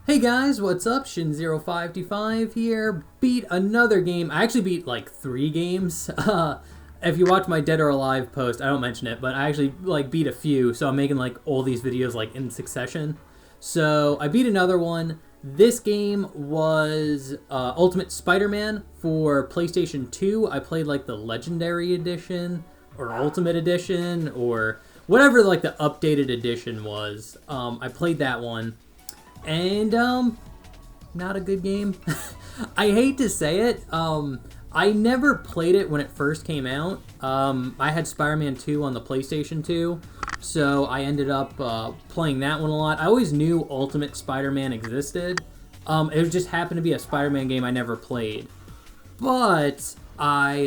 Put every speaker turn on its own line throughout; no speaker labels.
Hey guys, what's up? Shin0525 here. Beat another game. I actually beat like 3 games. If you watch my Dead or Alive post, I don't mention it, but I actually beat a few, so I'm making like all these videos like in succession. So I beat another one. This game was Ultimate Spider-Man for PlayStation 2. I played like the Legendary Edition or Ultimate Edition or whatever like the updated edition was. I played that one. And, not a good game. I hate to say it. I never played it when it first came out. I had Spider-Man 2 on the PlayStation 2, so I ended up playing that one a lot. I always knew Ultimate Spider-Man existed. It just happened to be a Spider-Man game I never played. But I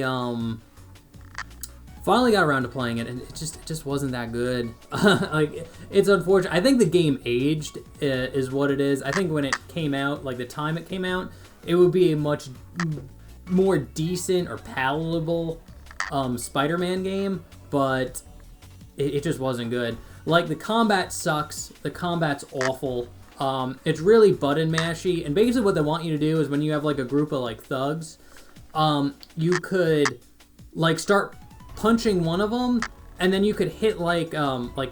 finally got around to playing it, and it just wasn't that good. Like, it's unfortunate. I think the game aged is what it is. I think when it came out, like the time it came out, it would be a much more decent or palatable Spider-Man game, but it just wasn't good. Like, the combat sucks. The combat's awful. It's really button mashy, and basically what they want you to do is when you have like a group of like thugs, you could like start punching one of them, and then you could hit like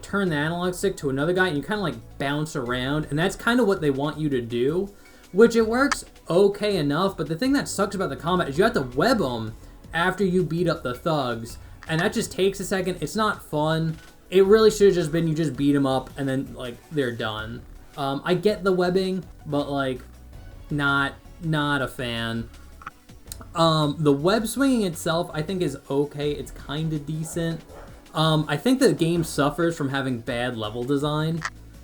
turn the analog stick to another guy, and you kind of like bounce around, and that's kind of what they want you to do, which it works okay enough. But the thing that sucks about the combat is you have to web them after you beat up the thugs, and that just takes a second. It's not fun. It really should have just been you just beat them up and then like they're done. I get the webbing, but like not a fan. The web swinging itself, I think, is okay. It's kind of decent. I think the game suffers from having bad level design,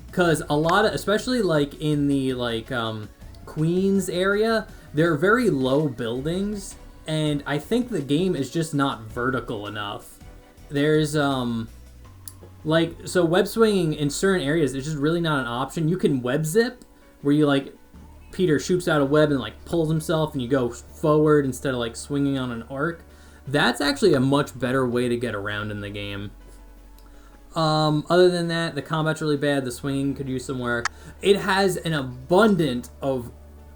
because a lot of, especially like in the like Queens area, there are very low buildings, and I think the game is just not vertical enough. There's like, so web swinging in certain areas is just really not an option. You can web zip, where you like Peter shoots out a web and like pulls himself and you go forward instead of like swinging on an arc. That's actually a much better way to get around in the game. Other than that, the combat's really bad. The swinging could use some work. It has an abundance of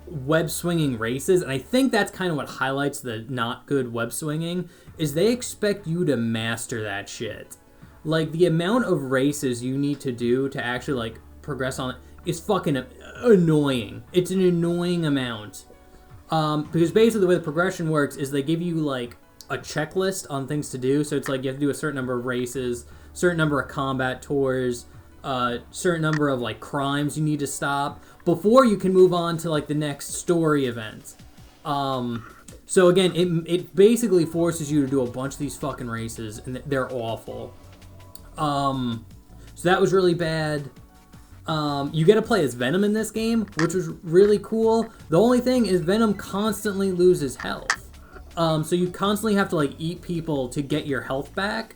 web swinging races, and I think that's kind of what highlights the not good web swinging, is they expect you to master that shit. Like, the amount of races you need to do to actually like progress on it is fucking annoying. It's an annoying amount. Because basically the way the progression works is they give you like a checklist on things to do. So it's like you have to do a certain number of races, certain number of combat tours, certain number of like crimes you need to stop before you can move on to like the next story event. So again, it basically forces you to do a bunch of these fucking races, and they're awful. So that was really bad. You get to play as Venom in this game, which was really cool. The only thing is Venom constantly loses health. So you constantly have to like eat people to get your health back.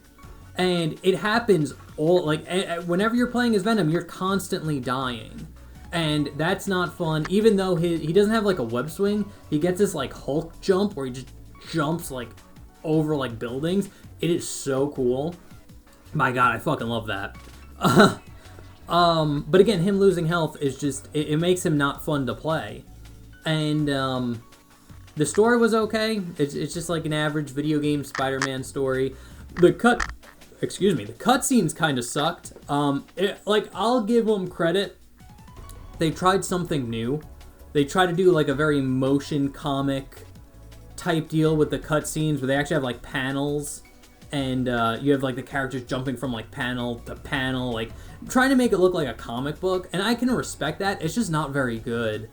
And it happens all, like, whenever you're playing as Venom, you're constantly dying. And that's not fun. Even though he doesn't have like a web swing, he gets this like Hulk jump where he just jumps like over like buildings. It is so cool. My God, I fucking love that. But again, him losing health is just, it makes him not fun to play. And, the story was okay. It's just like an average video game Spider-Man story. The cutscenes kind of sucked. I'll give them credit. They tried something new. They tried to do like a very motion comic type deal with the cutscenes, where they actually have like panels. And you have like the characters jumping from like panel to panel, like trying to make it look like a comic book. And I can respect that. It's just not very good.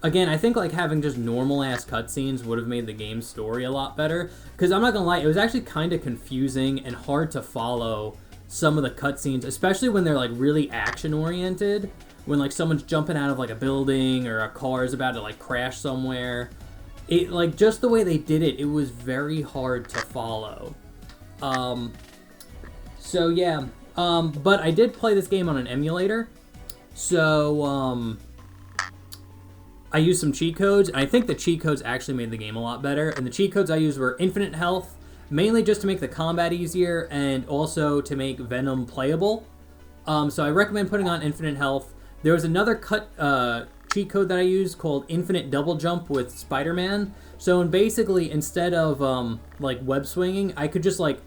Again, I think like having just normal ass cutscenes would have made the game's story a lot better. Because I'm not gonna lie, it was actually kind of confusing and hard to follow some of the cutscenes, especially when they're like really action oriented. When like someone's jumping out of like a building, or a car is about to like crash somewhere. It, like, just the way they did it, it was very hard to follow. So yeah, but I did play this game on an emulator, so, I used some cheat codes, and I think the cheat codes actually made the game a lot better, and the cheat codes I used were infinite health, mainly just to make the combat easier, and also to make Venom playable. So I recommend putting on infinite health. There was another cheat code that I used called Infinite Double Jump with Spider-Man. So basically, instead of like web swinging, I could just like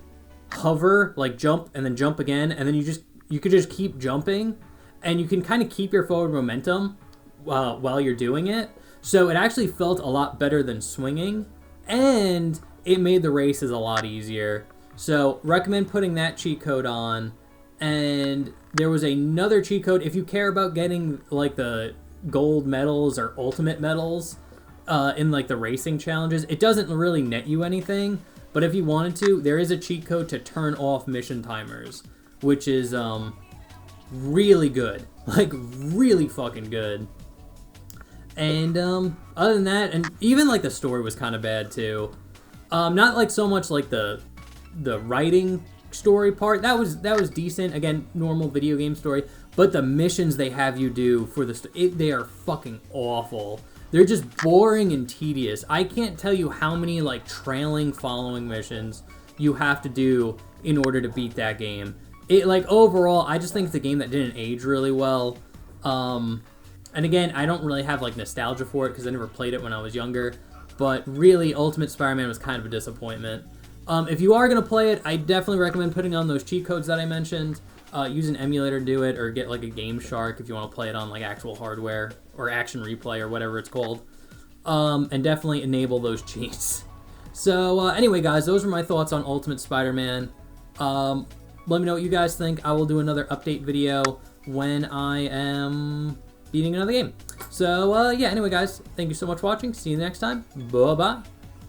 hover, like jump, and then jump again, and then you could just keep jumping, and you can kind of keep your forward momentum while you're doing it. So it actually felt a lot better than swinging, and it made the races a lot easier. So recommend putting that cheat code on. And there was another cheat code if you care about getting like the gold medals or ultimate medals in like the racing challenges. It doesn't really net you anything, but if you wanted to, there is a cheat code to turn off mission timers, which is really good, like really fucking good. And other than that, and even like the story was kind of bad too. Not like so much like the writing story part, that was decent. Again, normal video game story, but the missions they have you do for they are fucking awful. They're just boring and tedious. I can't tell you how many like trailing following missions you have to do in order to beat that game. It like overall, I just think it's a game that didn't age really well. And again, I don't really have like nostalgia for it because I never played it when I was younger. But really, Ultimate Spider-Man was kind of a disappointment. If you are going to play it, I definitely recommend putting on those cheat codes that I mentioned. Use an emulator to do it, or get like a Game Shark if you want to play it on like actual hardware, or Action Replay, or whatever it's called. And definitely enable those cheats. So anyway, guys, those are my thoughts on Ultimate Spider-Man. Let me know what you guys think. I will do another update video when I am beating another game. So yeah, anyway, guys, thank you so much for watching. See you next time. Bye-bye.